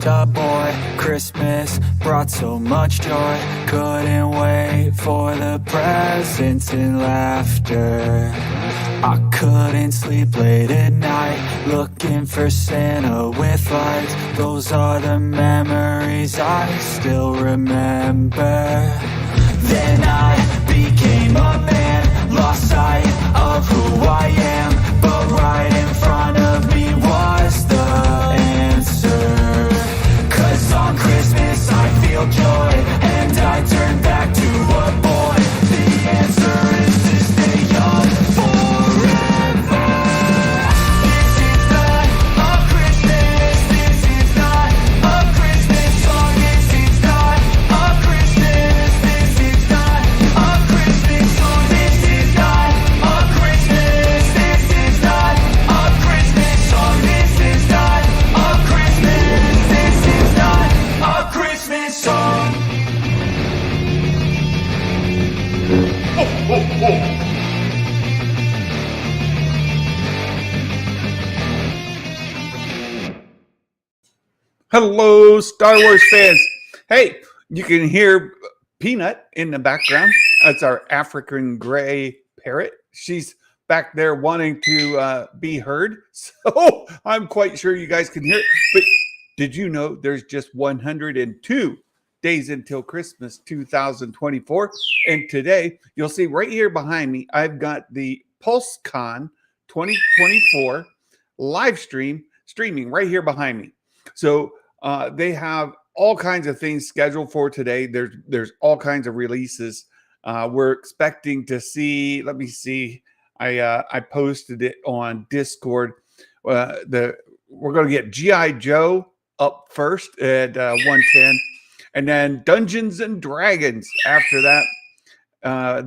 Boy, Christmas brought so much joy. Couldn't wait for the presents and laughter. I couldn't sleep late at night, looking for Santa with lights. Those are the memories I still remember. Then I became a man, lost sight of who I am, but right in front of me was the answer. 'Cause on Christmas I feel joy, and I turn back to a boy. The answer is to stay young forever. This is not a Christmas, this is not a Christmas song. This is not a Christmas, this is not a Christmas song. This is not a Christmas, this is not a Christmas song. This is not a Christmas, this is not a Christmas song. Hello, Star Wars fans. Hey, you can hear Peanut in the background. That's our African gray parrot. She's back there wanting to be heard. So I'm quite sure you guys can hear it. But did you know there's just 102 days until Christmas 2024? And today, you'll see right here behind me, I've got the PulseCon 2024 live streaming right here behind me. So they have all kinds of things scheduled for today. There's all kinds of releases. We're expecting to see. Let me see. I posted it on Discord. We're going to get G.I. Joe up first at 1:10, and then Dungeons and Dragons after that.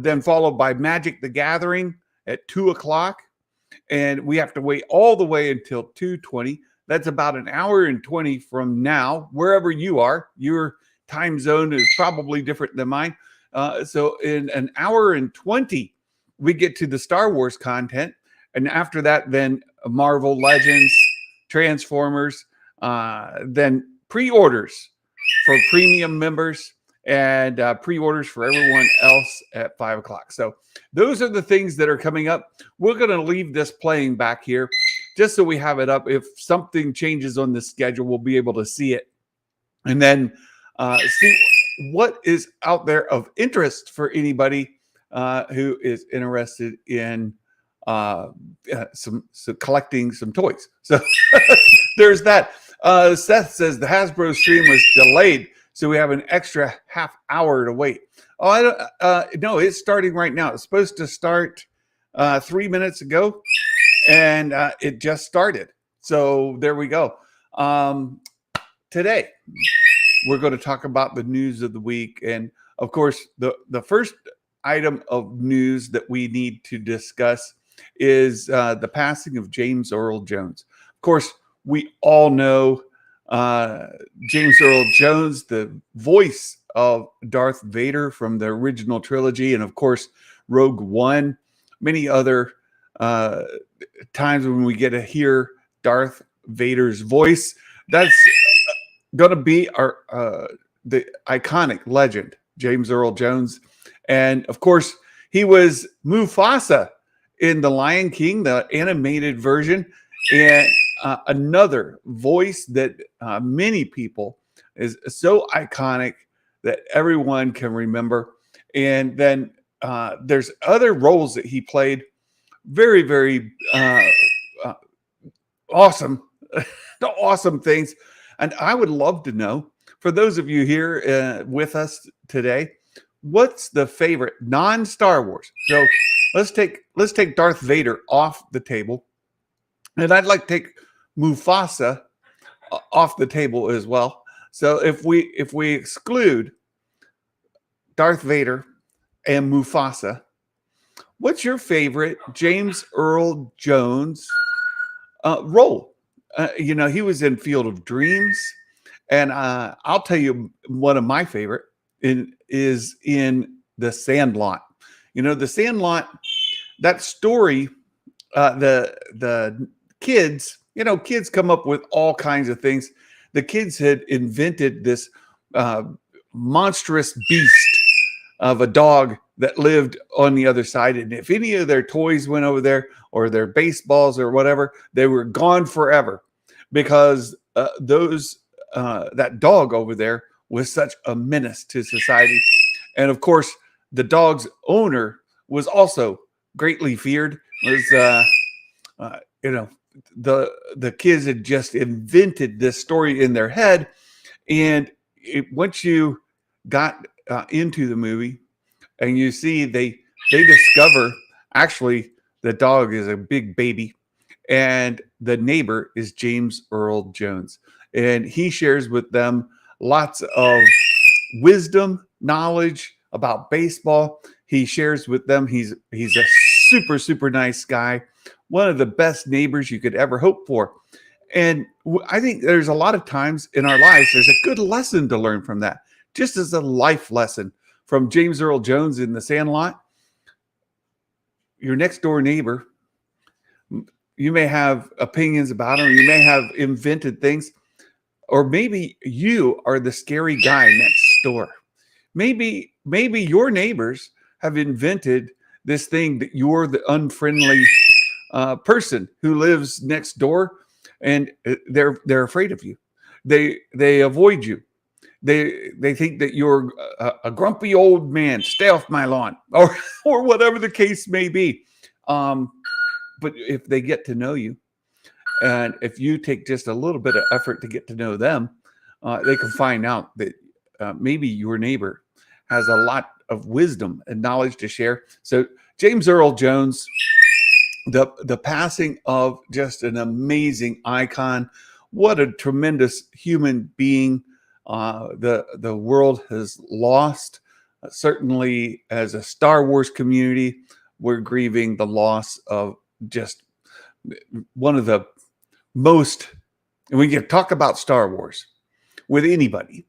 Then followed by Magic the Gathering at 2:00, and we have to wait all the way until 2:20. That's about an hour and 20 from now, wherever you are. Your time zone is probably different than mine. So in an hour and 20, we get to the Star Wars content. And after that, then Marvel Legends, Transformers, then pre-orders for premium members, and pre-orders for everyone else at 5:00. So those are the things that are coming up. We're going to leave this playing back here just so we have it up. If something changes on the schedule, we'll be able to see it, and then see what is out there of interest for anybody who is interested in some collecting some toys. So there's that. Seth says the Hasbro stream was delayed, so we have an extra half hour to wait. Oh, I don't. No, it's starting right now. It's supposed to start 3 minutes ago, and it just started. So there we go. Today, we're going to talk about the news of the week. And of course, the first item of news that we need to discuss is the passing of James Earl Jones. Of course, we all know James Earl Jones, the voice of Darth Vader from the original trilogy, and of course, Rogue One, many other times when we get to hear Darth Vader's voice. That's going to be our the iconic legend, James Earl Jones. And of course, he was Mufasa in The Lion King, the animated version, and another voice that many people is so iconic that everyone can remember. And then there's other roles that he played, very, very awesome, awesome things. And I would love to know, for those of you here with us today, what's the favorite non-Star Wars? So let's take Darth Vader off the table, and I'd like to take Mufasa off the table as well. So if we exclude Darth Vader and Mufasa, what's your favorite James Earl Jones role? He was in Field of Dreams, and I'll tell you one of my favorite is in The Sandlot. The Sandlot, that story, the kids, kids come up with all kinds of things. the kids had invented this monstrous beast of a dog that lived on the other side. And if any of their toys went over there or their baseballs or whatever, they were gone forever because that dog over there was such a menace to society. And of course, the dog's owner was also greatly feared. Was the kids had just invented this story in their head, and once you got into the movie and you see they discover actually the dog is a big baby, and the neighbor is James Earl Jones, and he shares with them lots of wisdom, knowledge about baseball. He shares with them he's a super nice guy, one of the best neighbors you could ever hope for. And I think there's a lot of times in our lives there's a good lesson to learn from that, just as a life lesson from James Earl Jones in The Sandlot. Your next door neighbor, you may have opinions about him, you may have invented things, or maybe you are the scary guy next door. Maybe your neighbors have invented this thing that you're the unfriendly person who lives next door, and they're afraid of you. They avoid you. They think that you're a grumpy old man. Stay off my lawn, or whatever the case may be. But if they get to know you, and if you take just a little bit of effort to get to know them, they can find out that maybe your neighbor has a lot of wisdom and knowledge to share. So James Earl Jones, the passing of just an amazing icon. What a tremendous human being the world has lost. Certainly as a Star Wars community, we're grieving the loss of just one of the most, and we can talk about Star Wars with anybody.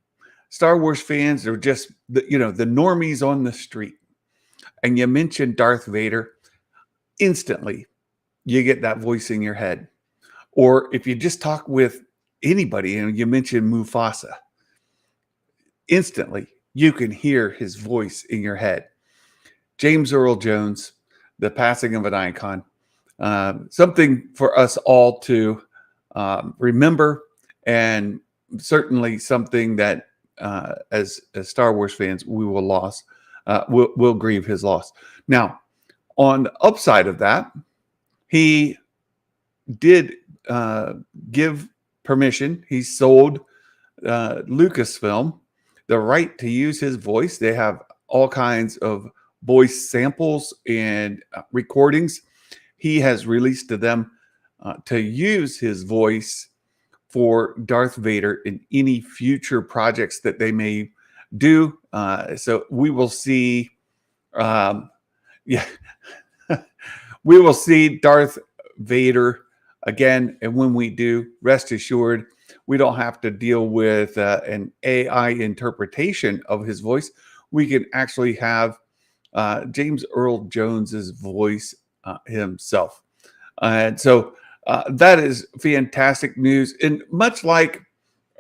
Star Wars fans are just the normies on the street. And you mention Darth Vader, instantly you get that voice in your head. Or if you just talk with anybody and you mention Mufasa, instantly you can hear his voice in your head. James Earl Jones, the passing of an icon, something for us all to remember, and certainly something that as Star Wars fans we will we'll grieve his loss. Now, on the upside of that, he did give permission. He sold Lucasfilm the right to use his voice. They have all kinds of voice samples and recordings. He has released to them to use his voice for Darth Vader in any future projects that they may do. So we will see, we will see Darth Vader again. And when we do, rest assured, we don't have to deal with an AI interpretation of his voice. We can actually have James Earl Jones's voice himself. And so that is fantastic news. And much like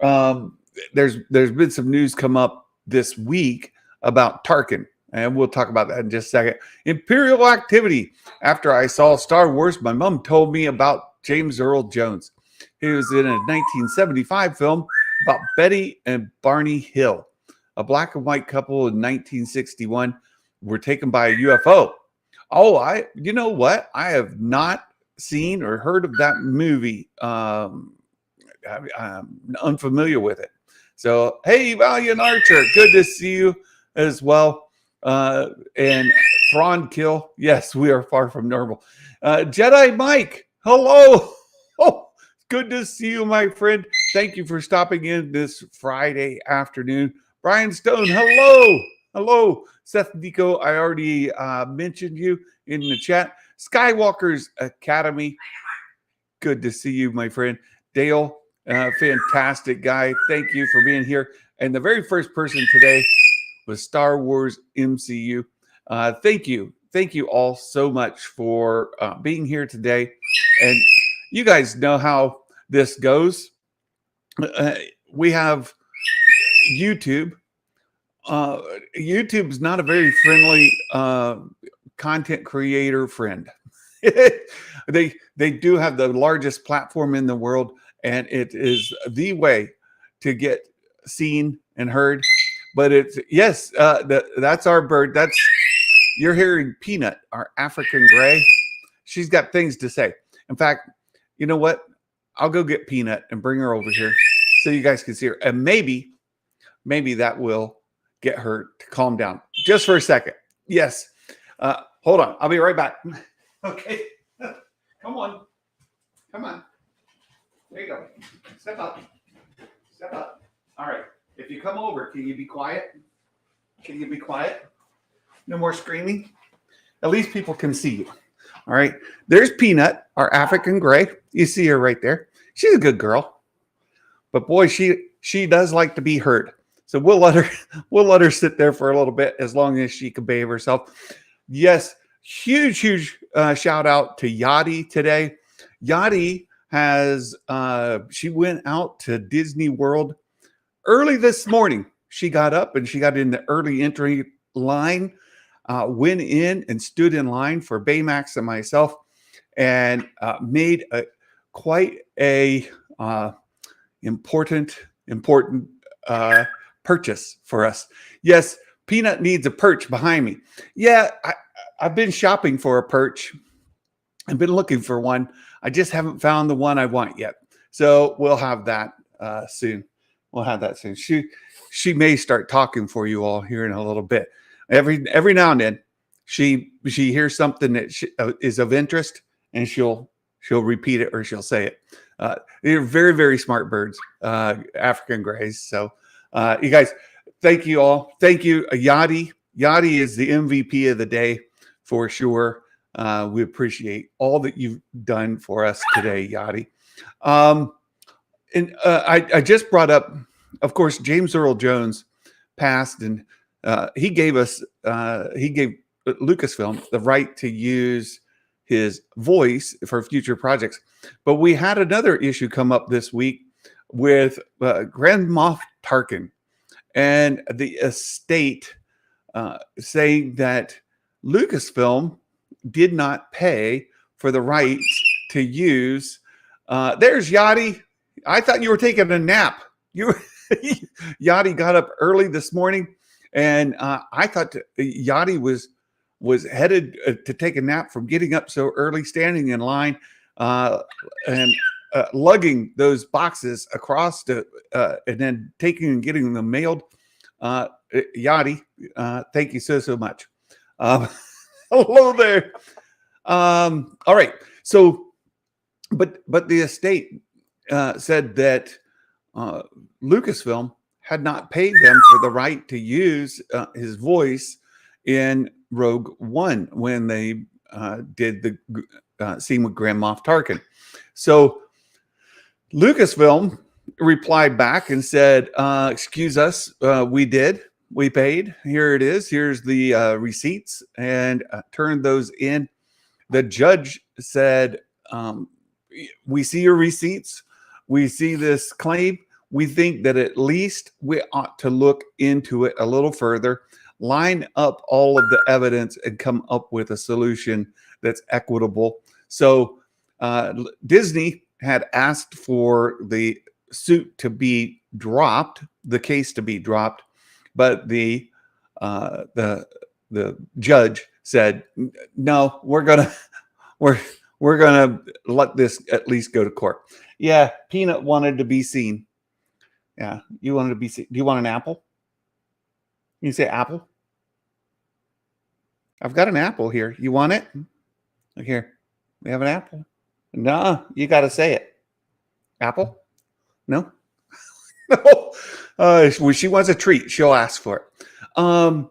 there's been some news come up this week about Tarkin, and we'll talk about that in just a second. Imperial activity. After I saw Star Wars, my mom told me about James Earl Jones. He was in a 1975 film about Betty and Barney Hill, a black and white couple in 1961 were taken by a UFO. Oh, you know what? I have not seen or heard of that movie. I'm unfamiliar with it. So, hey, Valiant Archer, good to see you as well. And Thrawn Kill, yes, we are far from normal. Jedi Mike, hello. Oh, good to see you, my friend. Thank you for stopping in this Friday afternoon. Brian Stone, hello. Hello. Seth Nico, I already mentioned you in the chat. Skywalker's Academy, good to see you, my friend. Dale, fantastic guy. Thank you for being here. And the very first person today was Star Wars MCU. Thank you. Thank you all so much for being here today. And you guys know how this goes. we have YouTube. YouTube's not a very friendly content creator friend. They do have the largest platform in the world, and it is the way to get seen and heard. But it's yes, that's our bird. You're hearing Peanut, our African gray. She's got things to say. In fact, you know what? I'll go get Peanut and bring her over here so you guys can see her, and maybe that will get her to calm down just for a second. Yes. Hold on. I'll be right back. Okay. Come on. There you go. Step up. All right. If you come over, can you be quiet? No more screaming. At least people can see you. All right. There's Peanut, our African gray. You see her right there. She's a good girl. But boy, she does like to be heard. So we'll let her sit there for a little bit as long as she can behave herself. Yes, huge shout out to Yadi today. Yadi has she went out to Disney World early this morning. She got up and she got in the early entry line, went in and stood in line for Baymax and myself, and made quite a important purchase for us. Yes, Peanut needs a perch behind me. Yeah, I've been shopping for a perch. I've been looking for one. I just haven't found the one I want yet. So we'll have that soon. She may start talking for you all here in a little bit. Every now and then, she hears something that is of interest, and she'll repeat it or she'll say it. They're very, very smart birds, African grays. So you guys, thank you all. Thank you, Yadi. Yadi is the MVP of the day for sure. We appreciate all that you've done for us today, Yadi. And I just brought up, of course, James Earl Jones passed, and he gave Lucasfilm the right to use his voice for future projects. But we had another issue come up this week with Grand Moff Tarkin and the estate saying that Lucasfilm did not pay for the rights to use. There's Yadi. I thought you were taking a nap. Yadi got up early this morning, and I thought Yadi was headed to take a nap from getting up so early, standing in line, and lugging those boxes across to, and then taking and getting them mailed. Yadi, thank you so much. Hello there. All right. So, but the estate said that Lucasfilm had not paid them for the right to use his voice in Rogue One when they did the scene with Grand Moff Tarkin. So Lucasfilm replied back and said, excuse us, we paid. Here it is. Here's the receipts, and turned those in. The judge said, we see your receipts. We see this claim. We think that at least we ought to look into it a little further, line up all of the evidence, and come up with a solution that's equitable. So Disney had asked for the suit to be dropped, the case to be dropped, but the judge said, no, we're gonna let this at least go to court. Yeah, Peanut wanted to be seen. Yeah, you wanted to be seen. Do you want an apple? You say apple? I've got an apple here. You want it? Look here. We have an apple. No, you got to say it. Apple? No? No. When she wants a treat, she'll ask for it. All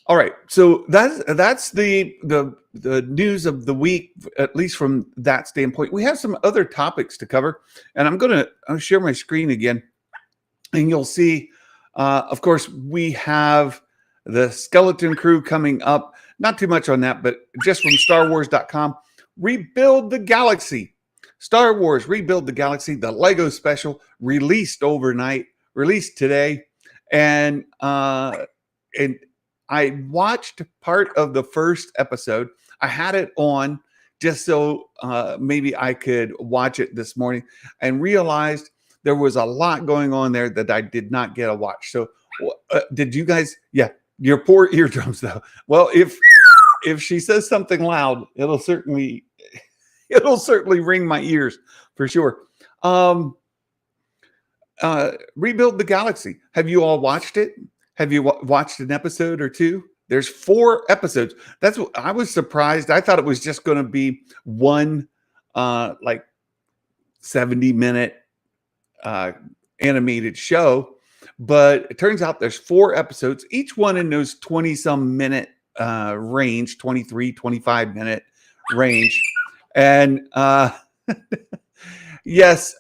right. So that's the news of the week, at least from that standpoint. We have some other topics to cover, and I'll share my screen again, and you'll see. Of course, we have the Skeleton Crew coming up. Not too much on that, but just from StarWars.com. Rebuild the Galaxy. Star Wars Rebuild the Galaxy, the Lego special, released overnight released today, and I watched part of the first episode. I had it on just so maybe I could watch it this morning, and realized there was a lot going on there that I did not get a watch. So did you guys? Yeah, your poor eardrums though. Well, if she says something loud, it'll certainly ring my ears for sure. Rebuild the Galaxy. Have you all watched it? Have you watched an episode or two? There's 4 episodes. That's what I was surprised. I thought it was just going to be one, like 70-minute animated show, but it turns out there's 4 episodes, each one in those 20-some minute range, 23, 25-minute range, and yes.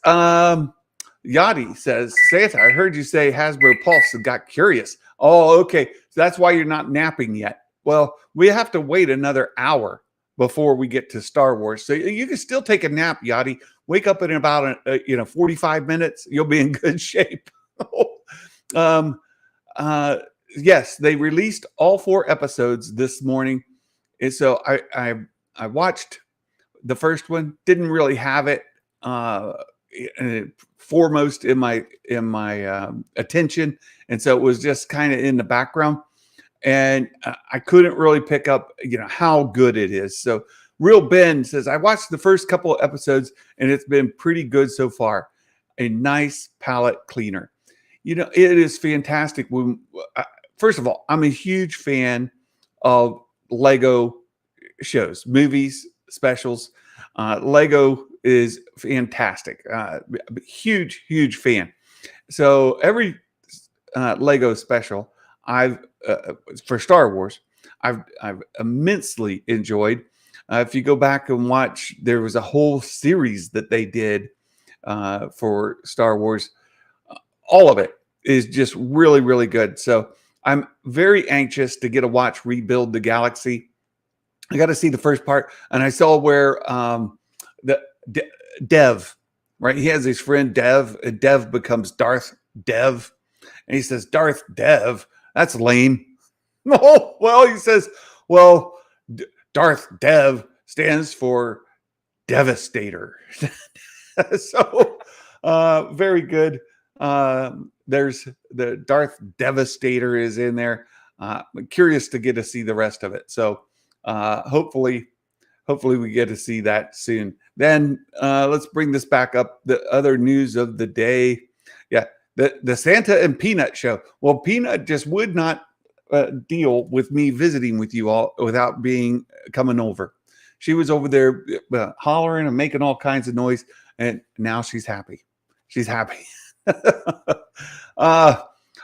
Yadi says, Santa, I heard you say Hasbro Pulse and got curious. Oh, okay. So that's why you're not napping yet. Well, we have to wait another hour before we get to Star Wars. So you can still take a nap, Yadi. Wake up in about 45 minutes. You'll be in good shape. Yes, they released all 4 episodes this morning. And so I watched the first one. Didn't really have it foremost in my attention, and so it was just kind of in the background, and I couldn't really pick up how good it is. So Real Ben says, I watched the first couple of episodes and it's been pretty good so far. A nice palate cleaner. It is fantastic. First of all, I'm a huge fan of Lego shows, movies, specials. Lego is fantastic. Huge fan. So every Lego special I've for Star Wars, I've immensely enjoyed. If you go back and watch, there was a whole series that they did for Star Wars. All of it is just really, really good. So I'm very anxious to get a watch Rebuild the Galaxy. I got to see the first part, and I saw where Dev, right? He has his friend Dev, and Dev becomes Darth Dev, and he says, Darth Dev, that's lame. Oh, well, he says, well, Darth Dev stands for Devastator. So very good. There's the Darth Devastator is in there. I'm curious to get to see the rest of it. So hopefully we get to see that soon. Then let's bring this back up. The other news of the day. Yeah, the Santa and Peanut show. Well, Peanut just would not deal with me visiting with you all without coming over. She was over there hollering and making all kinds of noise, and now she's happy. She's happy.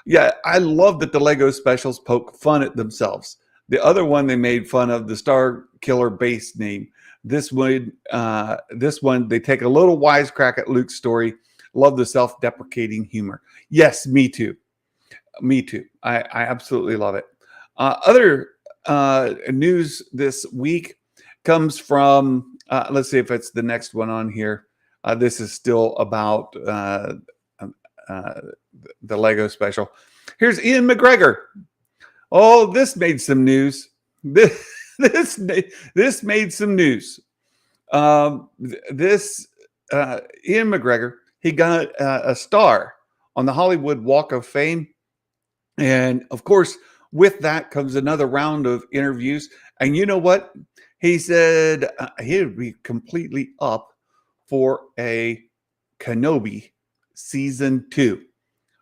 Yeah, I love that the Lego specials poke fun at themselves. The other one, they made fun of the Star Killer base name. This one, they take a little wisecrack at Luke's story. Love the self-deprecating humor. Yes, me too. Me too. I absolutely love it. Other news this week comes from, let's see if it's the next one on here. This is still about the Lego special. Here's Ian McGregor. Oh, this made some news. This made some news. Ian McGregor, he got a star on the Hollywood Walk of Fame. And of course, with that comes another round of interviews. And you know what? He said he would be completely up for a Kenobi season 2.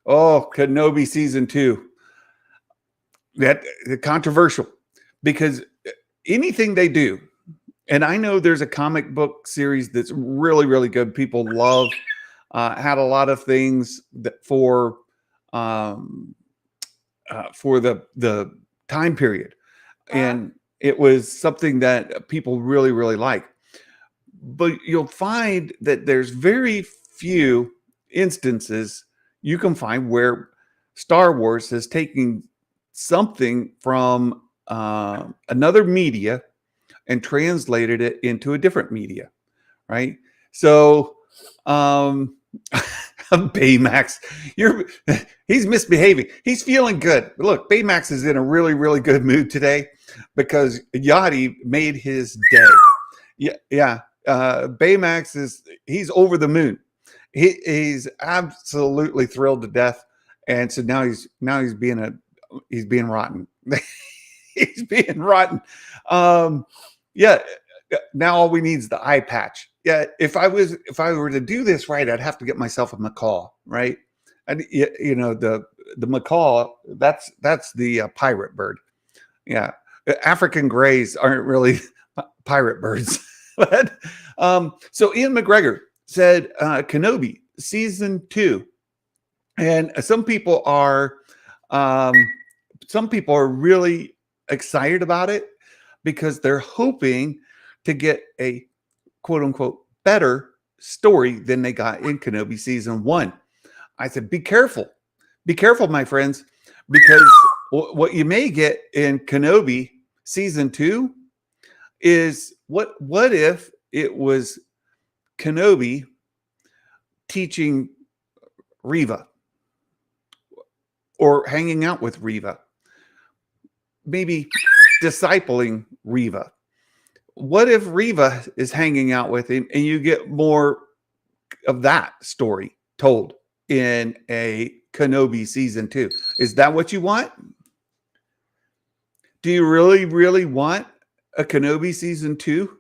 Oh, Kenobi season 2. That controversial, because anything they do, and I know there's a comic book series that's really, really good. People love, had a lot of things that for the time period, and it was something that people really, really like. But you'll find that there's very few instances you can find where Star Wars has taken something from another media and translated it into a different media, right? So Baymax, he's misbehaving. He's feeling good. Look, Baymax is in a really, really good mood today because Yachty made his day. Yeah. Baymax he's over the moon. He's absolutely thrilled to death, and so now he's being rotten. He's being rotten. Yeah. Now all we need is the eye patch. Yeah. If I were to do this right, I'd have to get myself a macaw, right? And the macaw, that's the pirate bird. Yeah. African grays aren't really pirate birds. But so Ian McGregor said Kenobi season 2, and some people are really excited about it because they're hoping to get a quote unquote better story than they got in Kenobi season 1. I said, be careful, my friends, because what you may get in Kenobi season 2 is what if it was Kenobi teaching Reva or hanging out with Reva, maybe discipling Reva. What if Reva is hanging out with him and you get more of that story told in a Kenobi season 2? Is that what you want? Do you really, really want a Kenobi season 2?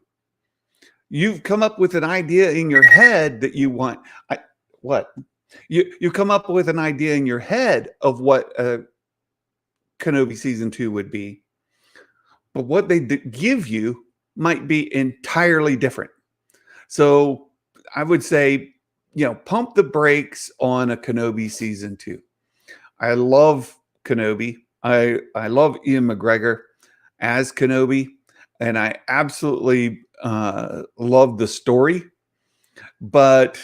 You've come up with an idea in your head that you want. You come up with an idea in your head of what a Kenobi season 2 would be, but what they give you might be entirely different. So I would say, pump the brakes on a Kenobi season 2. I love Kenobi. I love Ian McGregor as Kenobi, and I absolutely love the story. But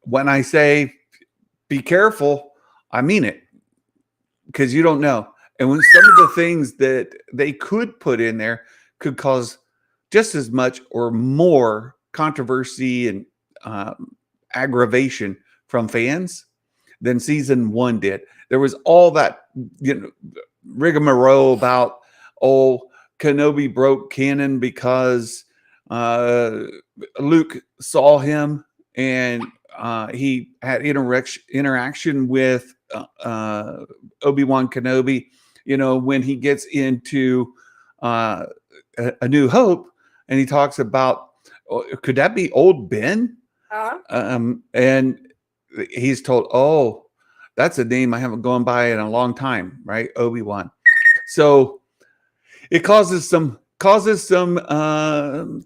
when I say be careful, I mean it, because you don't know. And when some of the things that they could put in there could cause just as much or more controversy and aggravation from fans than season 1 did. There was all that rigmarole about, Kenobi broke canon because Luke saw him and he had interaction with Obi-Wan Kenobi, when he gets into A New Hope, and he talks about, could that be old Ben? And he's told, that's a name I haven't gone by in a long time, right? Obi-Wan. So it causes some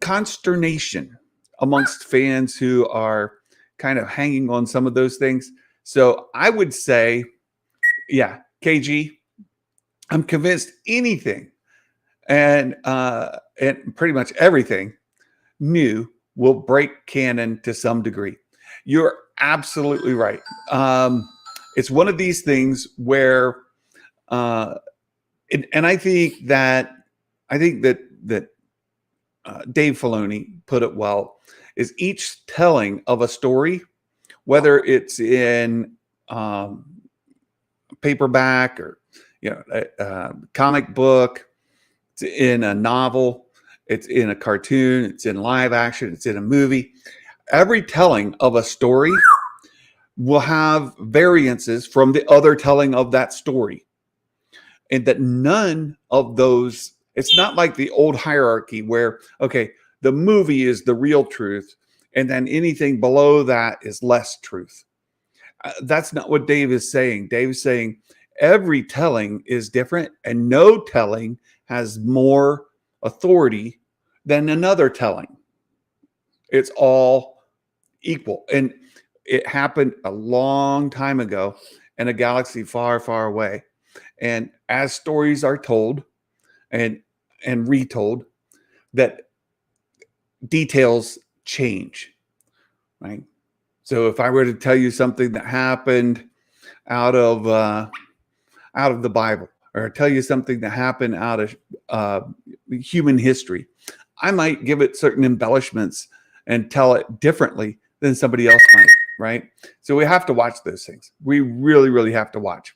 consternation amongst fans who are kind of hanging on some of those things. So I would say, yeah, KG, I'm convinced anything and pretty much everything new will break canon to some degree. You're absolutely right. It's one of these things where, and I think that Dave Filoni put it well, is each telling of a story, whether it's in paperback or a comic book, it's in a novel, it's in a cartoon, it's in live action, it's in a movie. Every telling of a story will have variances from the other telling of that story. And that none of those, it's not like the old hierarchy where, okay, the movie is the real truth, and then anything below that is less truth. That's not what Dave is saying. Dave is saying every telling is different, and no telling has more authority than another telling. It's all equal. And it happened a long time ago in a galaxy far, far away. And as stories are told and retold, that details change, right? So if I were to tell you something that happened out of the Bible, or tell you something that happened out of human history, I might give it certain embellishments and tell it differently than somebody else might. right? So we have to watch those things. We really, really have to watch.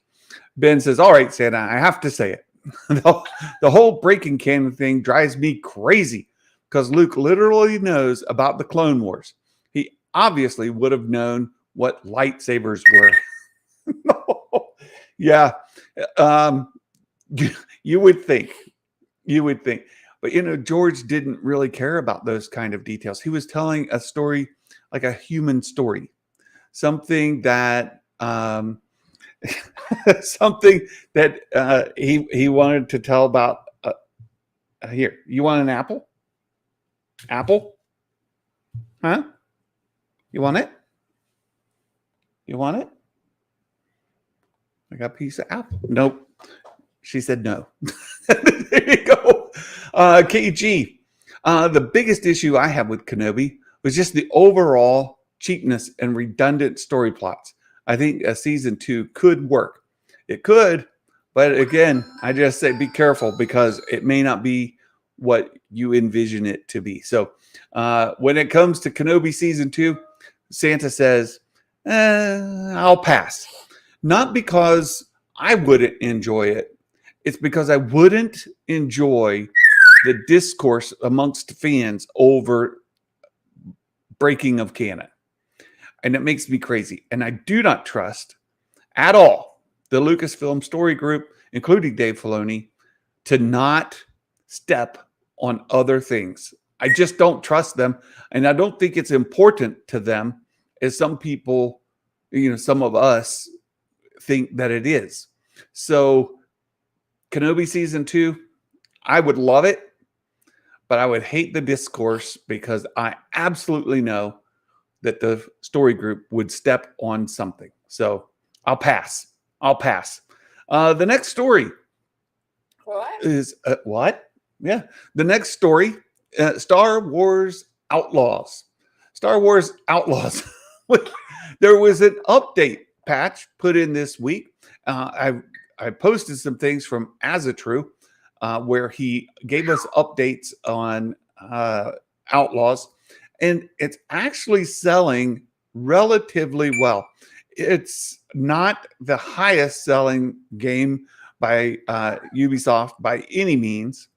Ben says, all right, Santa, I have to say it. The whole breaking canon thing drives me crazy because Luke literally knows about the Clone Wars. He obviously would have known what lightsabers were. Yeah. You would think. You would think. But, George didn't really care about those kind of details. He was telling a story, like a human story, something that he wanted to tell about. Here, you want an apple? Apple? Huh? You want it? You want it? I got a piece of apple. Nope. She said no. There you go. KG. The biggest issue I have with Kenobi was just the overall cheapness and redundant story plots. I think a season 2 could work. It could, but again, I just say be careful because it may not be what you envision it to be. So when it comes to Kenobi season 2, Santa says, I'll pass. Not because I wouldn't enjoy it. It's because I wouldn't enjoy the discourse amongst fans over breaking of canon. And it makes me crazy. And I do not trust at all the Lucasfilm Story Group, including Dave Filoni, to not step on other things. I just don't trust them. And I don't think it's important to them as some people, some of us think that it is. So Kenobi season 2, I would love it, but I would hate the discourse because I absolutely know that the story group would step on something. So I'll pass. The next story is what? Yeah. The next story, Star Wars Outlaws. Star Wars Outlaws. There was an update patch put in this week. I posted some things from Ezra, where he gave us updates on Outlaws, and it's actually selling relatively well. It's not the highest selling game by Ubisoft by any means,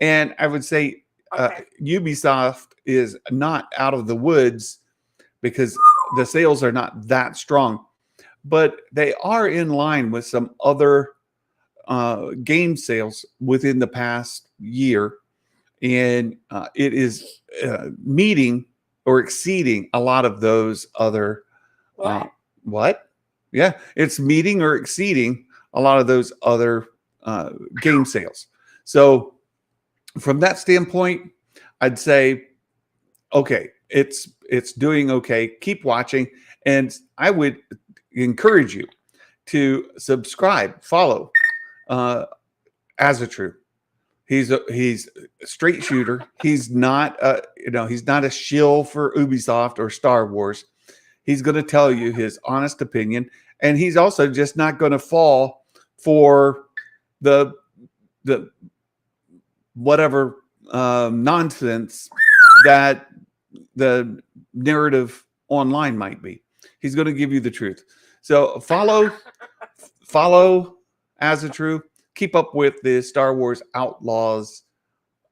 and I would say Ubisoft is not out of the woods because the sales are not that strong, but they are in line with some other game sales within the past year, and it is meeting or exceeding a lot of those other what? Yeah, it's meeting or exceeding a lot of those other game sales. So from that standpoint, I'd say okay, it's doing okay. Keep watching, and I would encourage you to subscribe, follow Ezra. He's a straight shooter. He's not he's not a shill for Ubisoft or Star Wars. He's going to tell you his honest opinion, and he's also just not going to fall for the whatever nonsense that the narrative online might be. He's going to give you the truth. So follow Ezra. Keep up with the Star Wars Outlaws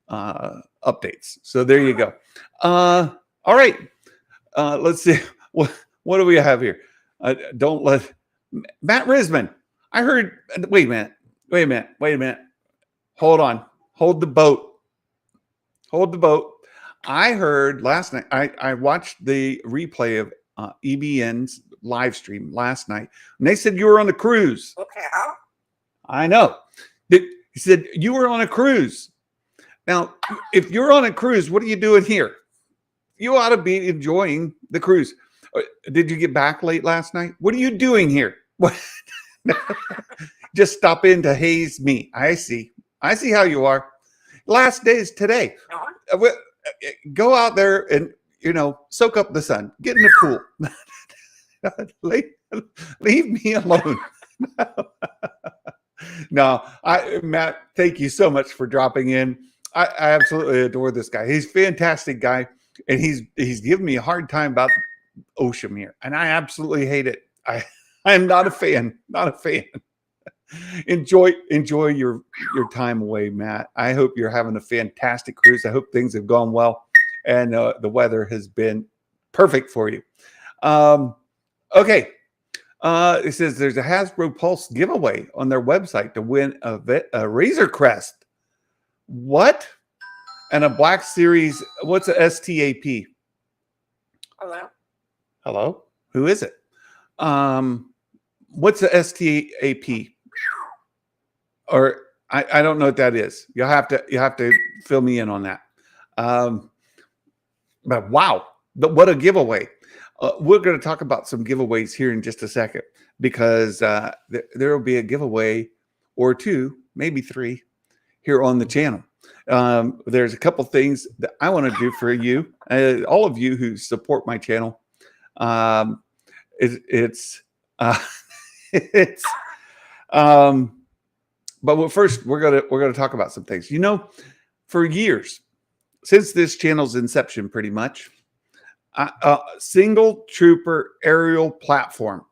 updates. So there you go. All right. Let's see. What do we have here? Don't let Matt Risman. I heard. Wait a minute. Hold on. Hold the boat. I heard last night. I watched the replay of EBN's live stream last night, and they said you were on the cruise. Okay. I know. He said you were on a cruise. Now, if you're on a cruise, what are you doing here? You ought to be enjoying the cruise. Did you get back late last night? What are you doing here? What? Just stop in to haze me. I see how you are. Last day is today. Go out there and soak up the sun. Get in the pool. Leave me alone. No, Matt, thank you so much for dropping in. I absolutely adore this guy. He's a fantastic guy, and he's giving me a hard time about Oshimere, and I absolutely hate it. I am not a fan. Not a fan. Enjoy your time away, Matt. I hope you're having a fantastic cruise. I hope things have gone well, and the weather has been perfect for you. Okay. It says there's a Hasbro Pulse giveaway on their website to win a Razor Crest. What? And a Black Series. What's a STAP? Hello. Hello? Who is it? What's a STAP? Or I don't know what that is. You have to fill me in on that. But wow, what a giveaway. We're going to talk about some giveaways here in just a second, because there will be a giveaway or two, maybe three, here on the channel. There's a couple things that I want to do for you, all of you who support my channel. But first, we're gonna talk about some things. You know, for years, since this channel's inception, pretty much, single trooper aerial platform.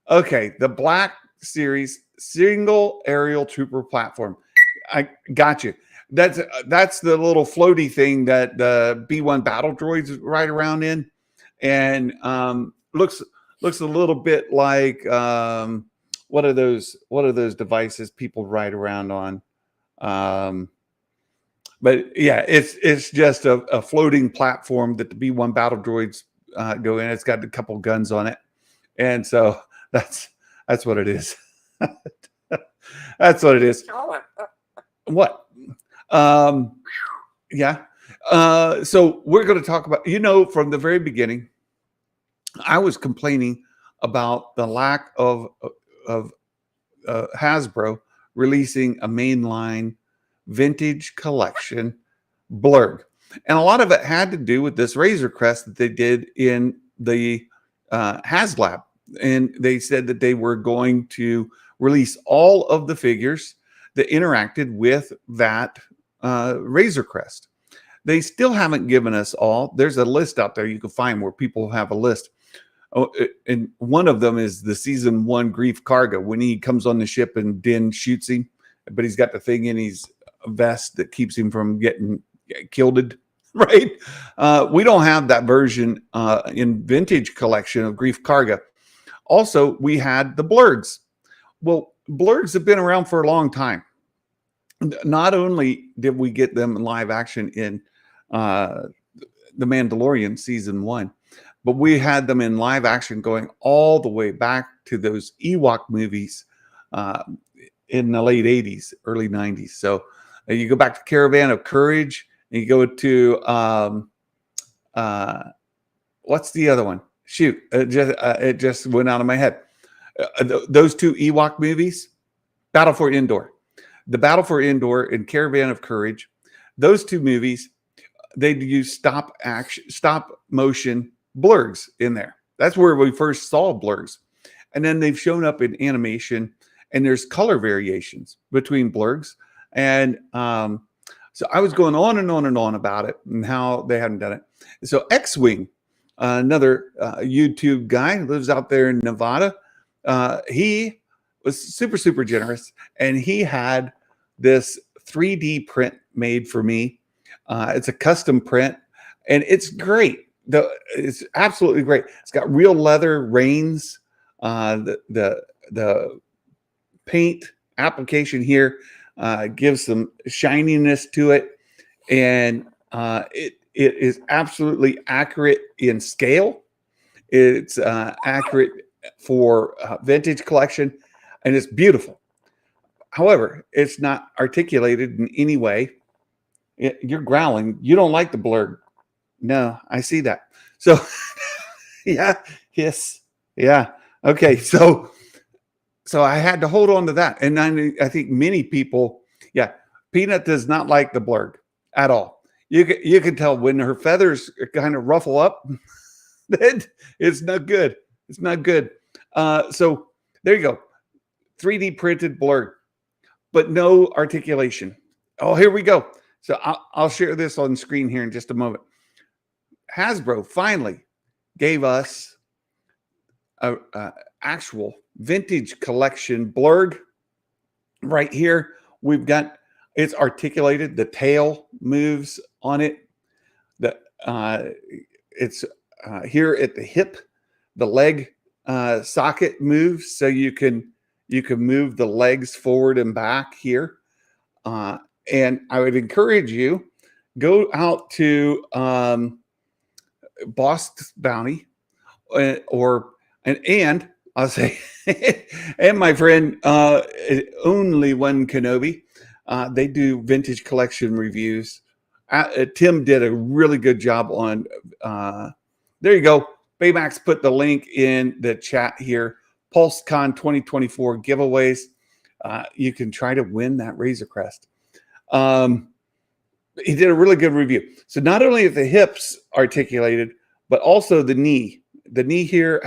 Okay, the Black Series single aerial trooper platform. I got you. That's the little floaty thing that the B-1 battle droids ride around in, and looks a little bit like what are those devices people ride around on? But yeah, it's just a floating platform that the B-1 battle droids go in. It's got a couple guns on it, and so that's what it is. That's what it is. What? Yeah. So we're going to talk about, from the very beginning, I was complaining about the lack of Hasbro releasing a mainline vintage collection Blurrg. And a lot of it had to do with this Razor Crest that they did in the HasLab. And they said that they were going to release all of the figures that interacted with that Razor Crest. They still haven't given us all. There's a list out there you can find where people have a list. Oh, and one of them is the season 1 Grief Karga, when he comes on the ship and Din shoots him, but he's got the thing in his vest that keeps him from getting killed, right? We don't have that version in vintage collection of Grief Karga. Also, we had the Blurrgs. Well, Blurrgs have been around for a long time. Not only did we get them in live action in The Mandalorian season 1, but we had them in live action going all the way back to those Ewok movies in the late 80s, early 90s. So you go back to Caravan of Courage, and you go to what's the other one? Shoot, it just went out of my head. Those two Ewok movies, Battle for Endor. The Battle for Endor and Caravan of Courage, those two movies, they use stop motion Blurrgs in there. That's where we first saw Blurrgs. And then they've shown up in animation, and there's color variations between Blurrgs. And so I was going on and on and on about it and how they hadn't done it. So X-Wing, another YouTube guy, lives out there in Nevada. He was super, super generous, and he had this 3D print made for me. It's a custom print, and it's great. It's absolutely great. It's got real leather reins. The paint application here gives some shininess to it, and it is absolutely accurate in scale. It's accurate for vintage collection, and it's beautiful. However, it's not articulated in any way. You're growling. You don't like the Blurrg. No, I see that. So, yeah, yes, yeah. Okay, so I had to hold on to that, and I think many people, yeah, Peanut does not like the Blurrg at all. You can tell when her feathers kind of ruffle up, that it's not good. It's not good. So there you go, 3D printed Blurrg, but no articulation. Oh, here we go. So I'll share this on screen here in just a moment. Hasbro finally gave us a actual vintage collection Blurrg. Right here, we've got it's articulated. The tail moves on it. It's here at the hip. The leg socket moves, so you can move the legs forward and back here. And I would encourage you go out to Boss Bounty and I'll say and my friend Only One Kenobi. They do vintage collection reviews. Tim did a really good job on. There you go. Baymax put the link in the chat here. PulseCon 2024 giveaways. You can try to win that Razor Crest. He did a really good review. So not only is the hips articulated, but also the knee. The knee here,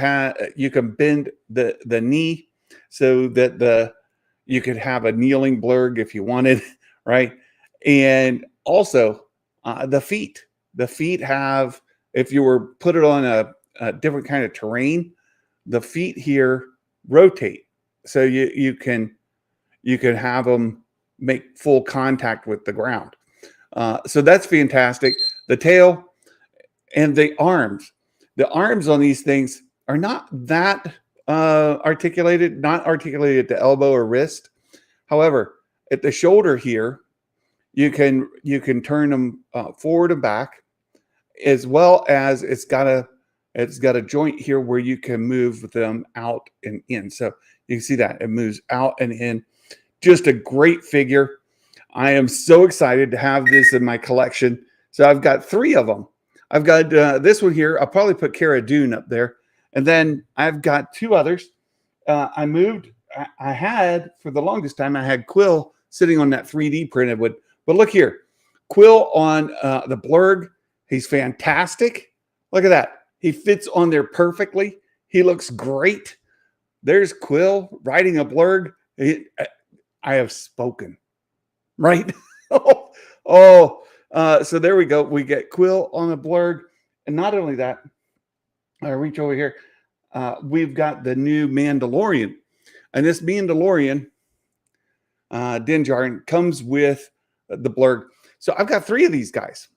you can bend the knee so that you could have a kneeling Blurrg if you wanted, right? And also the feet. The feet have, if you were put it on a different kind of terrain, the feet here rotate, so you can have them make full contact with the ground. So that's fantastic. The tail and the arms. The arms on these things are not that articulated, not articulated at the elbow or wrist. However, at the shoulder here, you can turn them forward and back, as well as it's got a joint here where you can move them out and in. So you can see that it moves out and in. Just a great figure. I am so excited to have this in my collection. So I've got 3 of them. I've got this one here. I'll probably put Cara Dune up there. And then I've got 2 others. I had, for the longest time, I had Quill sitting on that 3D printed wood. But look here. Quill on the Blurrg. He's fantastic. Look at that. He fits on there perfectly. He looks great. There's Quill riding a Blurrg. I have spoken. Right? So there we go. We get Quill on the Blurrg. And not only that, I reach over here. We've got the new Mandalorian. And this Mandalorian, Din Djarin, comes with the Blurrg. So I've got 3 of these guys.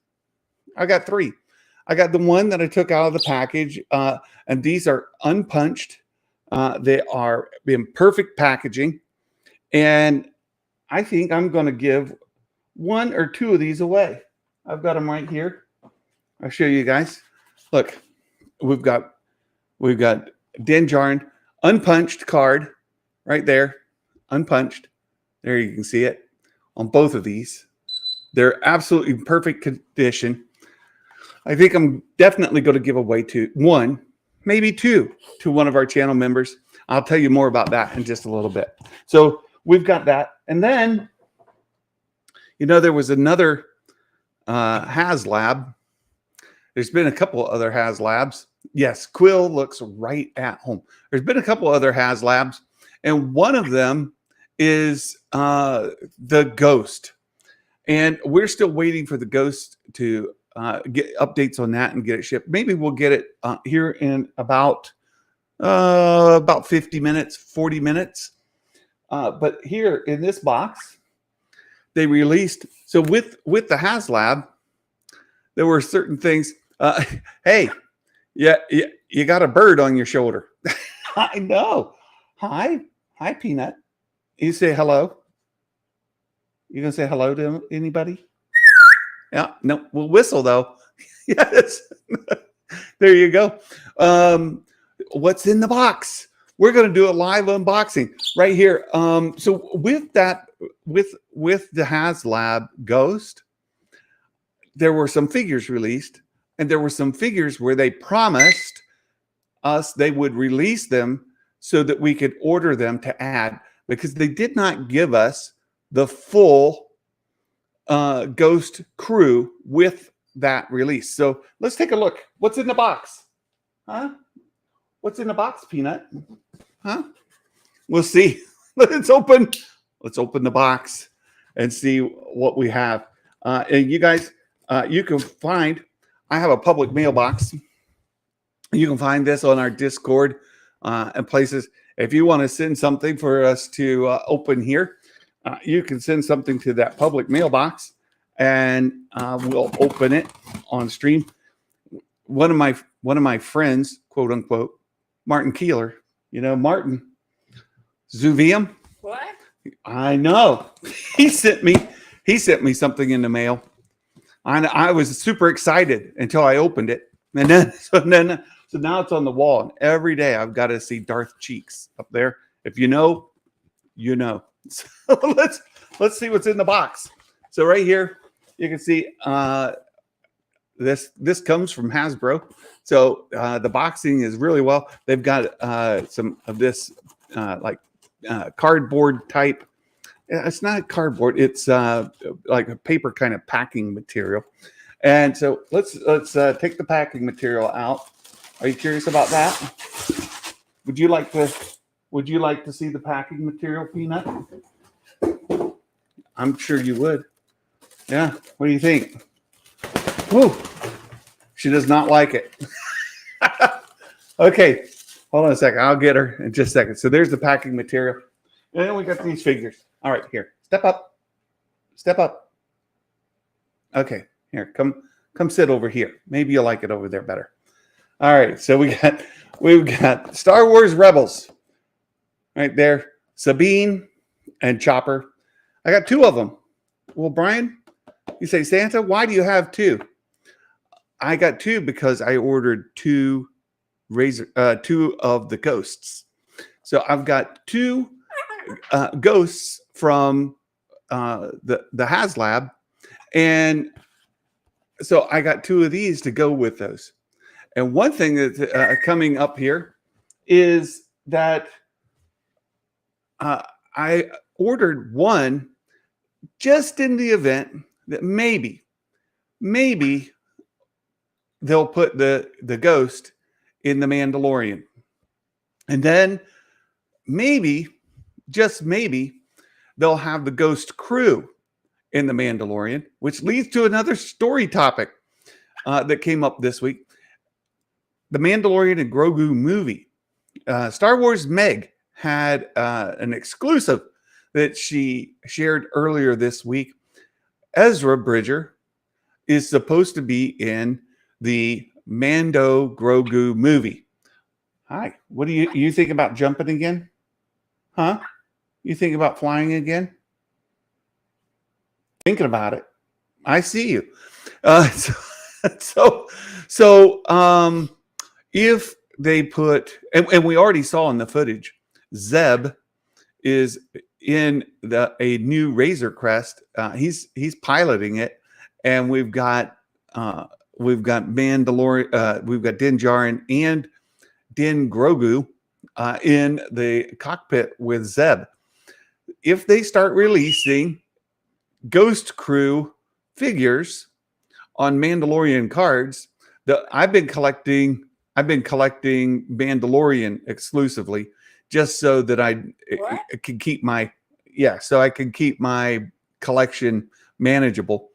I got 3. I got the one that I took out of the package. And these are unpunched. They are in perfect packaging. And I think I'm going to give 1 or 2 of these away. I've got them right here. I'll show you guys. Look, we've got Din Djarin, unpunched card right there, unpunched. There you can see it on both of these. They're absolutely in perfect condition. I think I'm definitely going to give away 1, maybe 2 to one of our channel members. I'll tell you more about that in just a little bit. So we've got that. And then, there was another HasLab. There's been a couple other HasLabs. Yes, Quill looks right at home. There's been a couple other HasLabs, and one of them is the Ghost. And we're still waiting for the Ghost to get updates on that and get it shipped. Maybe we'll get it here in about 50 minutes, 40 minutes. But here in this box, they released. So with the HasLab, there were certain things. Hey, you got a bird on your shoulder. I know. Hi, Peanut. You say hello. You gonna say hello to anybody? Yeah, no, we'll whistle though. Yes. There you go. What's in the box? We're gonna do a live unboxing right here. So with that, with the HasLab Ghost, there were some figures released, and there were some figures where they promised us they would release them so that we could order them to add, because they did not give us the full Ghost crew with that release. So let's take a look. What's in the box? Huh? What's in the box, Peanut? Huh? We'll see. Let's open the box and see what we have. And you guys, you can find, I have a public mailbox You can find this on our Discord and places. If you want to send something for us to open here, you can send something to that public mailbox, and we'll open it on stream. One of my friends, quote unquote, Martin Keeler. You know Martin Zuvium. What? I know. He sent me something in the mail. I was super excited until I opened it, and then so now it's on the wall, and every day I've got to see Darth Cheeks up there. If you know, you know. So let's see what's in the box. So right here, you can see this comes from Hasbro. So the boxing is really well. They've got some of this cardboard type. It's not cardboard. It's like a paper kind of packing material. And so let's take the packing material out. Are you curious about that? Would you like to see the packing material, Peanut? I'm sure you would. Yeah. What do you think? Woo. She does not like it. Okay. Hold on a second. I'll get her in just a second. So there's the packing material. And then we got these figures. All right, here. Step up. Step up. Okay. Here. Come sit over here. Maybe you'll like it over there better. All right. So we've got Star Wars Rebels. Right there. Sabine and Chopper. I got two of them. Well, Brian, you say, Santa, why do you have two? I got two because I ordered two of the ghosts. So I've got two ghosts from the HasLab, and so I got two of these to go with those. And one thing that's coming up here is that I ordered one just in the event that maybe they'll put the ghost in the Mandalorian, and then maybe, just maybe, they'll have the ghost crew in the Mandalorian, which leads to another story topic that came up this week. The Mandalorian and Grogu movie. Star Wars Meg had an exclusive that she shared earlier this week. Ezra Bridger is supposed to be in the Mando-Grogu movie. Hi, what do you think about jumping again? Huh? You think about flying again? Thinking about it. I see you. So if they put, and we already saw in the footage, Zeb is in a new Razor Crest. He's piloting it, and we've got Mandalorian, we've got Din Djarin and Din Grogu in the cockpit with Zeb. If they start releasing Ghost Crew figures on Mandalorian cards, I've been collecting Mandalorian exclusively, just so that I can keep my collection manageable.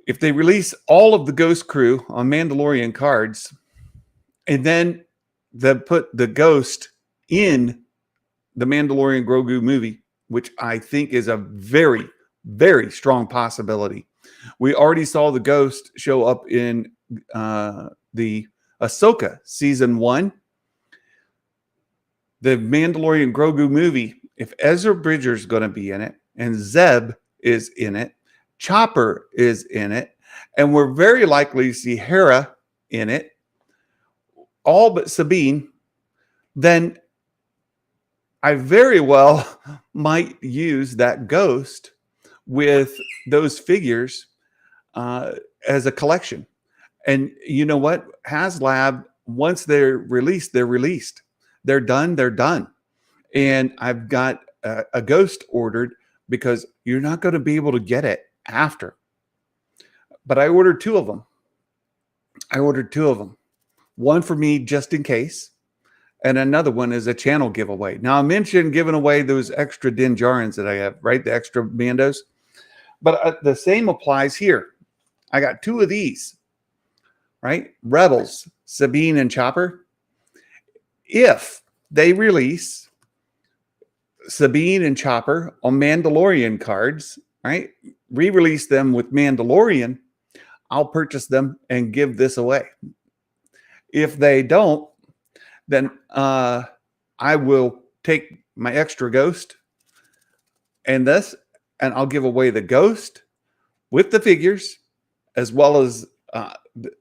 If they release all of the Ghost Crew on Mandalorian cards, and then they put the Ghost in the Mandalorian Grogu movie, which I think is a very, very strong possibility. We already saw the Ghost show up in the Ahsoka season 1. The Mandalorian Grogu movie, if Ezra Bridger is going to be in it, and Zeb is in it, Chopper is in it, and we're very likely to see Hera in it, all but Sabine, then I very well might use that Ghost with those figures as a collection. And you know what? HasLab, once they're released, they're released. They're done, they're done. And I've got a Ghost ordered because you're not going to be able to get it after. But I ordered two of them. One for me just in case, and another one is a channel giveaway. Now, I mentioned giving away those extra Din Djarins that I have, right? The extra Mandos. But the same applies here. I got two of these. right? Rebels, Sabine and Chopper. If they release Sabine and Chopper on Mandalorian cards, right? Re-release them with Mandalorian, I'll purchase them and give this away. If they don't, then I will take my extra ghost and this, and I'll give away the ghost with the figures, as well as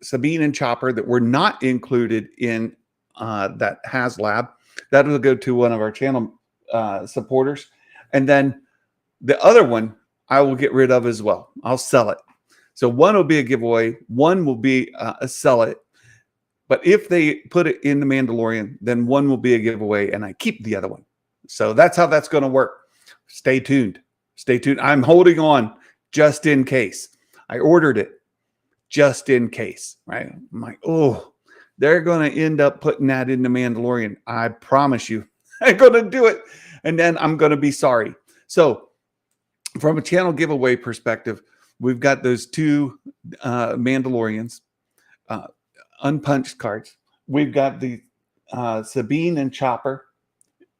Sabine and Chopper that were not included in that HasLab. That will go to one of our channel supporters. And then the other one I will get rid of as well. I'll sell it. So one will be a giveaway. One will be a sell it. But if they put it in the Mandalorian, then one will be a giveaway and I keep the other one. So that's how that's going to work. Stay tuned. Stay tuned. I'm holding on just in case. I ordered it just in case, right? I'm like, oh, they're going to end up putting that in the Mandalorian. I promise you. I'm going to do it. And then I'm going to be sorry. So from a channel giveaway perspective, we've got those two Mandalorians, unpunched cards. We've got the Sabine and Chopper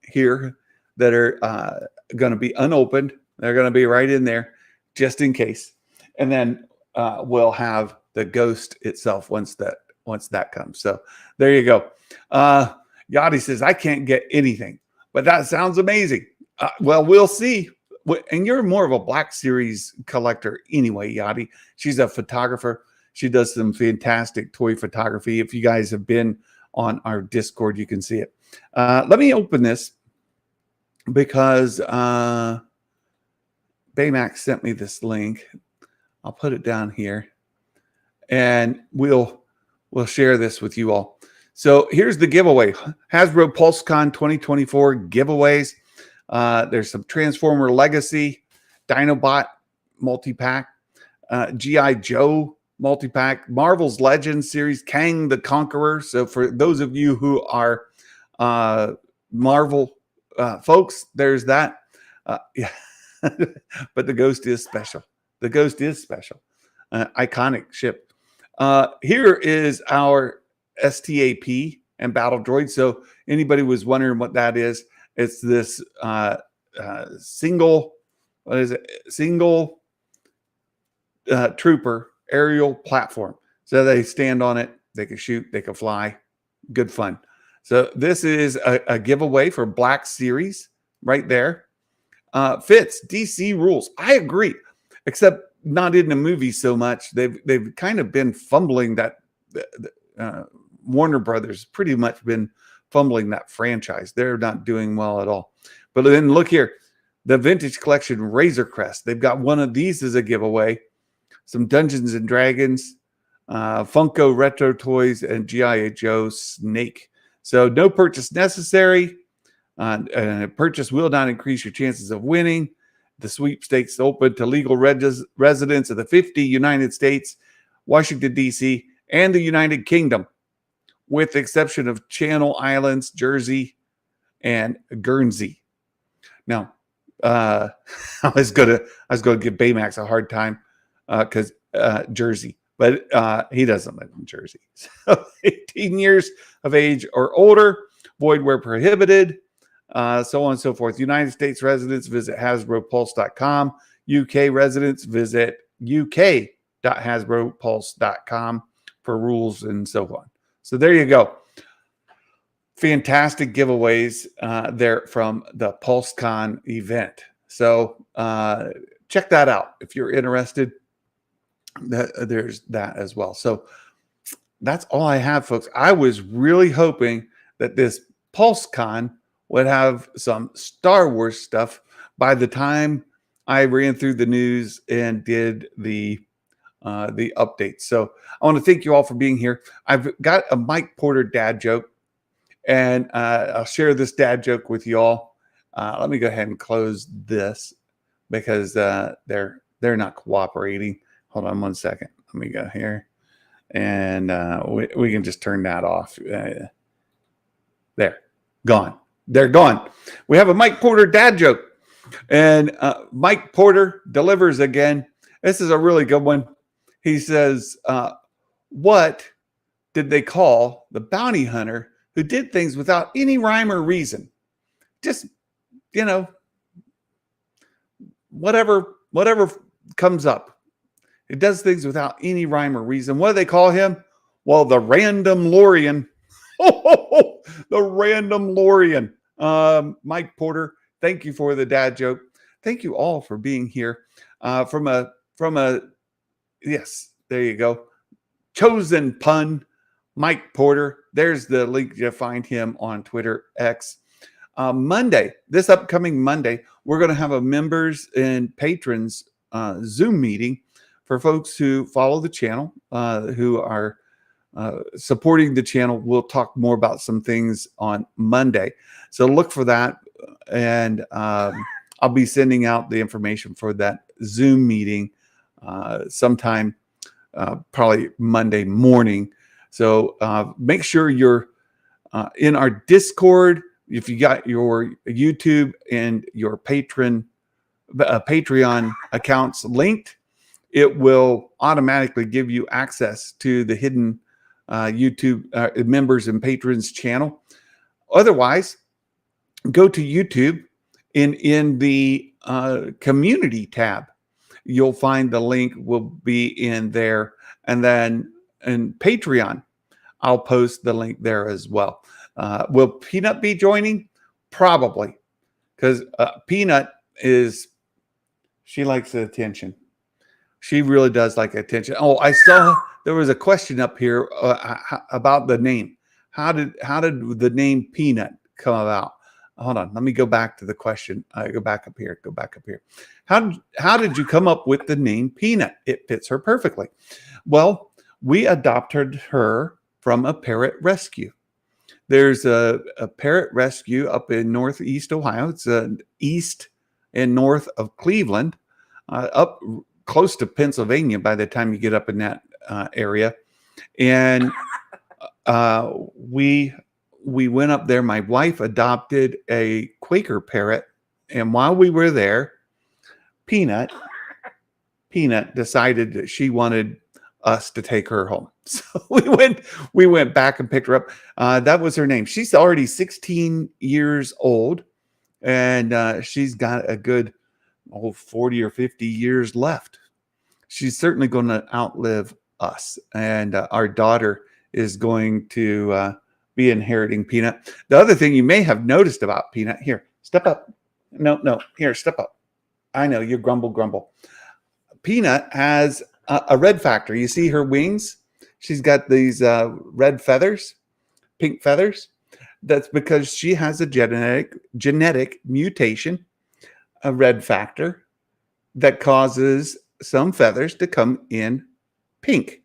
here that are going to be unopened. They're going to be right in there just in case. And then we'll have the ghost itself once that comes. So there you go. Yachty says, I can't get anything, but that sounds amazing. Well, we'll see. And you're more of a Black Series collector anyway, Yachty. She's a photographer. She does some fantastic toy photography. If you guys have been on our Discord, you can see it. Let me open this because Baymax sent me this link. I'll put it down here, and we'll share this with you all. So here's the giveaway. Hasbro PulseCon 2024 giveaways. There's some Transformer Legacy, Dinobot multi-pack, G.I. Joe multi-pack, Marvel's Legends series, Kang the Conqueror. So for those of you who are Marvel folks, there's that. Yeah. But the ghost is special. The ghost is special. Iconic ship. Here is our STAP and Battle Droid. So anybody was wondering what that is, it's this single trooper aerial platform. So they stand on it, they can shoot, they can fly. Good fun. So this is a giveaway for Black Series right there. Fits DC rules. I agree, except not in the movie so much. They've kind of been fumbling that. Warner Brothers pretty much been fumbling that franchise. They're not doing well at all. But then look here, the Vintage Collection Razor Crest. They've got one of these as a giveaway. Some Dungeons and Dragons, Funko Retro Toys, and G.I. Joe Snake. So no purchase necessary. Purchase will not increase your chances of winning. The sweepstakes open to legal residents of the 50 United States, Washington, D.C., and the United Kingdom, with the exception of Channel Islands, Jersey, and Guernsey. Now, I was gonna give Baymax a hard time because Jersey, but he doesn't live in Jersey. So 18 years of age or older, void where prohibited, so on and so forth. United States residents visit HasbroPulse.com. UK residents visit uk.hasbropulse.com for rules and so on. So there you go. Fantastic giveaways there from the PulseCon event. So check that out if you're interested. There's that as well. So that's all I have, folks. I was really hoping that this PulseCon would have some Star Wars stuff by the time I ran through the news and did the updates. So I want to thank you all for being here. I've got a Mike Porter dad joke, and I'll share this dad joke with you all. Let me go ahead and close this because they're not cooperating. Hold on one second. Let me go here, and we can just turn that off. There, gone. They're gone. We have a Mike Porter dad joke, and Mike Porter delivers again. This is a really good one. He says, what did they call the bounty hunter who did things without any rhyme or reason? Just, whatever comes up. It does things without any rhyme or reason. What do they call him? Well, the Random Lorian. The Random Lorian. Mike Porter, thank you for the dad joke. Thank you all for being here. Yes, there you go. Chosen pun, Mike Porter. There's the link to find him on Twitter X. Monday, this upcoming Monday, we're going to have a members and patrons Zoom meeting for folks who follow the channel, who are supporting the channel. We'll talk more about some things on Monday. So look for that. And I'll be sending out the information for that Zoom meeting sometime, probably Monday morning. So make sure you're in our Discord. If you got your YouTube and your Patreon accounts linked, it will automatically give you access to the hidden YouTube members and patrons channel. Otherwise, go to YouTube and in the community tab, you'll find the link will be in there. And then in Patreon, I'll post the link there as well. Will Peanut be joining? Probably, because Peanut she likes the attention. She really does like attention. Oh, I saw there was a question up here about the name. How did the name Peanut come about? Hold on, let me go back to the question. Go back up here. How did you come up with the name Peanut? It fits her perfectly. Well, we adopted her from a parrot rescue. There's a parrot rescue up in Northeast Ohio. It's east and north of Cleveland, up close to Pennsylvania by the time you get up in that area. And we went up there. My wife adopted a Quaker parrot. And while we were there, Peanut decided that she wanted us to take her home. So we went back and picked her up. That was her name. She's already 16 years old, and she's got a good 40 or 50 years left. She's certainly going to outlive us, and our daughter is going to be inheriting Peanut. The other thing you may have noticed about Peanut, here, step up. No, here, step up. I know you grumble. Peanut has a red factor. You see her wings? She's got these red feathers, pink feathers. That's because she has a genetic mutation, a red factor, that causes some feathers to come in pink.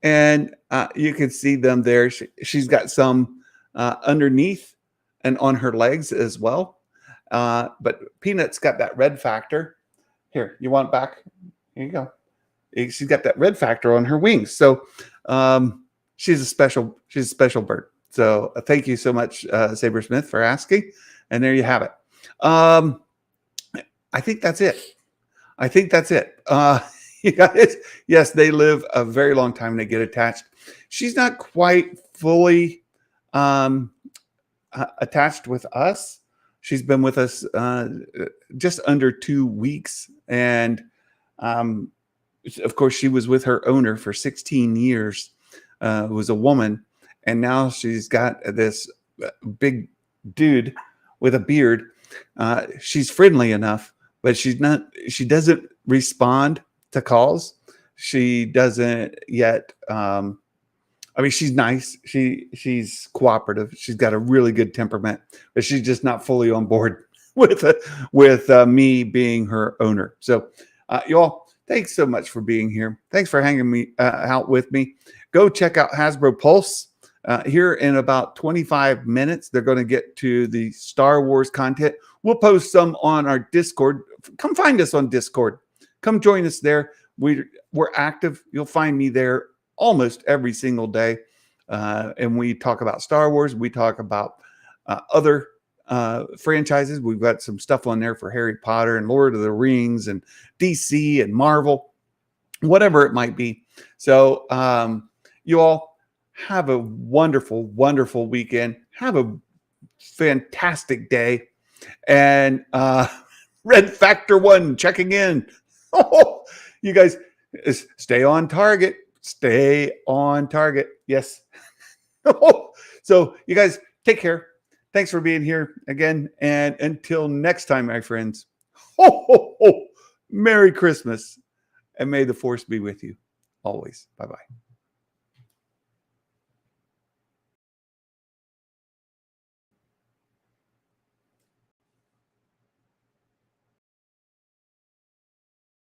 And you can see them there. She's got some underneath and on her legs as well. But Peanut's got that red factor. Here, you want it back? Here you go. She's got that red factor on her wings. So she's a special bird. So thank you so much, Saber Smith, for asking. And there you have it. I think that's it. You guys, yes, they live a very long time and they get attached. She's not quite fully attached with us. She's been with us just under 2 weeks. And of course, she was with her owner for 16 years, was a woman. And now she's got this big dude with a beard. She's friendly enough, but she doesn't respond to calls. She doesn't yet. She's nice. She's cooperative. She's got a really good temperament, but she's just not fully on board with me being her owner. So you all, thanks so much for being here. Thanks for hanging out with me. Go check out Hasbro Pulse. Here in about 25 minutes, they're going to get to the Star Wars content. We'll post some on our Discord. Come find us on Discord. Come join us there. We're active. You'll find me there almost every single day. And we talk about Star Wars. We talk about other franchises. We've got some stuff on there for Harry Potter and Lord of the Rings and DC and Marvel, whatever it might be. So you all Have a wonderful, wonderful weekend. Have a fantastic day. And Red Factor 1 checking in. Oh, you guys stay on target. Stay on target. Yes. So you guys take care. Thanks for being here again. And until next time, my friends, Merry Christmas. And may the force be with you always. Bye-bye.